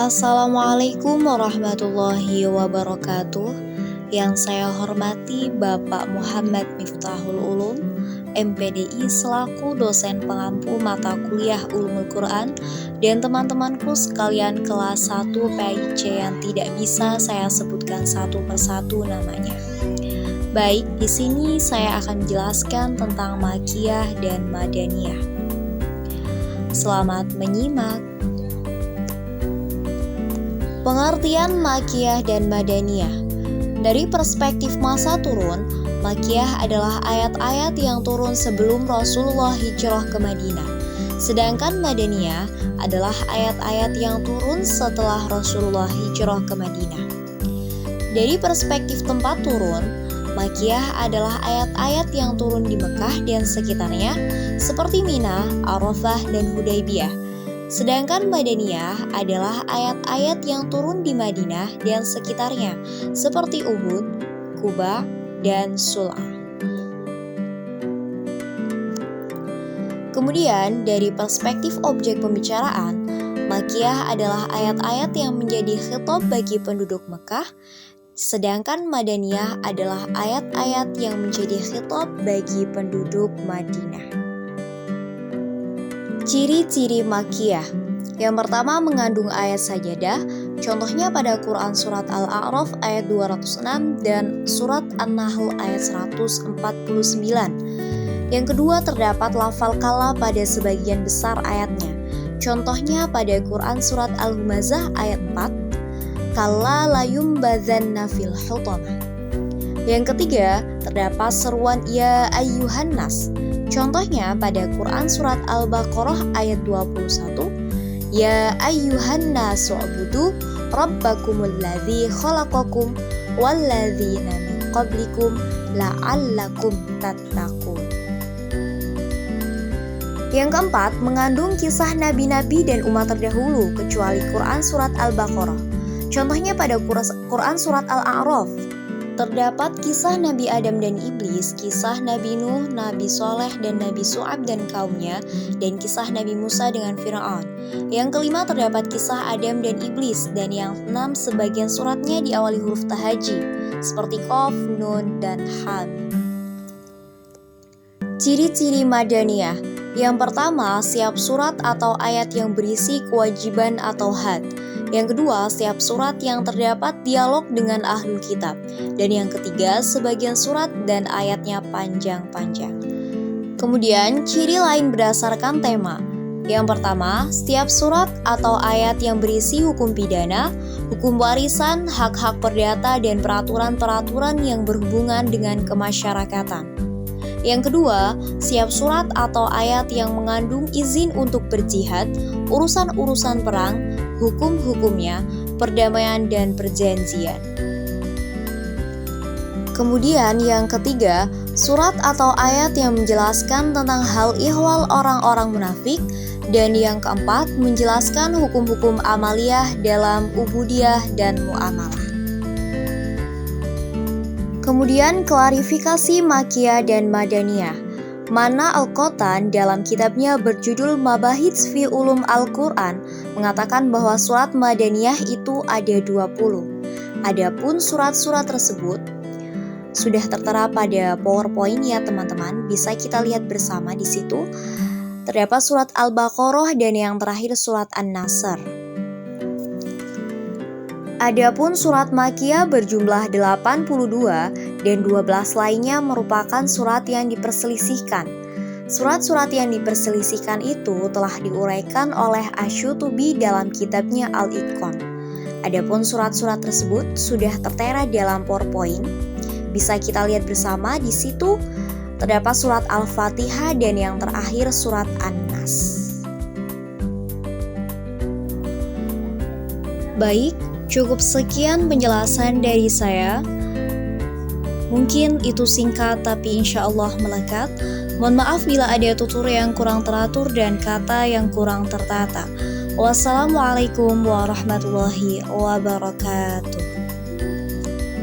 Assalamualaikum warahmatullahi wabarakatuh. Yang saya hormati Bapak Muhammad Miftahul Ulum, MPDI selaku dosen pengampu mata kuliah Ulumul Quran, dan teman-temanku sekalian kelas 1 PIC yang tidak bisa saya sebutkan satu persatu namanya. Baik, di sini saya akan menjelaskan tentang Makkiyah dan Madaniyah. Selamat menyimak. Pengertian Makkiyah dan Madaniyah. Dari perspektif masa turun, Makkiyah adalah ayat-ayat yang turun sebelum Rasulullah hijrah ke Madinah. Sedangkan Madaniyah adalah ayat-ayat yang turun setelah Rasulullah hijrah ke Madinah. Dari perspektif tempat turun, Makkiyah adalah ayat-ayat yang turun di Mekah dan sekitarnya, seperti Mina, Arafah, dan Hudaybiyah. Sedangkan Madaniyah adalah ayat-ayat yang turun di Madinah dan sekitarnya, seperti Uhud, Quba, dan Sul'a. Kemudian, dari perspektif objek pembicaraan, Makkiyah adalah ayat-ayat yang menjadi khitab bagi penduduk Mekah, sedangkan Madaniyah adalah ayat-ayat yang menjadi khitab bagi penduduk Madinah. Ciri-ciri Makkiyah. Yang pertama, mengandung ayat sajadah, contohnya pada Quran Surat Al-A'raf ayat 206 dan Surat An-Nahl ayat 149. Yang kedua, terdapat lafal kala pada sebagian besar ayatnya, contohnya pada Quran Surat Al-Humazah ayat 4, kalla layumbadzanna fil hutamah. Yang ketiga, terdapat seruan ya ayyuhan nas, contohnya pada Quran Surat Al-Baqarah ayat 21, ya ayyuhan nasu ubudu rabbakumul ladzi khalaqakum walladzina min qablikum la'allakum tattaqun. Yang keempat, mengandung kisah nabi-nabi dan umat terdahulu kecuali Quran Surat Al-Baqarah. Contohnya pada Quran Surat Al-A'raf terdapat kisah Nabi Adam dan Iblis, kisah Nabi Nuh, Nabi Soleh, dan Nabi Su'ab dan kaumnya, dan kisah Nabi Musa dengan Fir'aun. Yang kelima, terdapat kisah Adam dan Iblis, dan yang enam, sebagian suratnya diawali huruf tahaji, seperti Qaf, Nun, dan Hamim. Ciri-ciri Madaniyah. Yang pertama, setiap surat atau ayat yang berisi kewajiban atau had. Yang kedua, setiap surat yang terdapat dialog dengan ahlul kitab. Dan yang ketiga, sebagian surat dan ayatnya panjang-panjang. Kemudian, ciri lain berdasarkan tema. Yang pertama, setiap surat atau ayat yang berisi hukum pidana, hukum warisan, hak-hak perdata, dan peraturan-peraturan yang berhubungan dengan kemasyarakatan. Yang kedua, setiap surat atau ayat yang mengandung izin untuk berjihad, urusan-urusan perang, hukum-hukumnya, perdamaian, dan perjanjian. Kemudian yang ketiga, surat atau ayat yang menjelaskan tentang hal ihwal orang-orang munafik. Dan yang keempat, menjelaskan hukum-hukum amaliyah dalam ubudiyah dan muamalah. Kemudian klarifikasi Makkiyah dan Madaniyah. Mana Al-Qatan dalam kitabnya berjudul Mabahits fi Ulum Al-Quran mengatakan bahwa surat Madaniyah itu ada 20. Adapun surat-surat tersebut sudah tertera pada PowerPoint ya teman-teman, bisa kita lihat bersama di situ. Terdapat surat Al-Baqarah dan yang terakhir surat An-Nasr. Adapun surat Makkiyah berjumlah 82 dan 12 lainnya merupakan surat yang diperselisihkan. Surat-surat yang diperselisihkan itu telah diuraikan oleh Asy-Syutubi dalam kitabnya Al-Itqan. Adapun surat-surat tersebut sudah tertera dalam PowerPoint. Bisa kita lihat bersama di situ. Terdapat surat Al-Fatihah dan yang terakhir surat An-Nas. Baik, cukup sekian penjelasan dari saya. Mungkin itu singkat tapi insya Allah melekat. Mohon maaf bila ada tutur yang kurang teratur dan kata yang kurang tertata. Wassalamualaikum warahmatullahi wabarakatuh.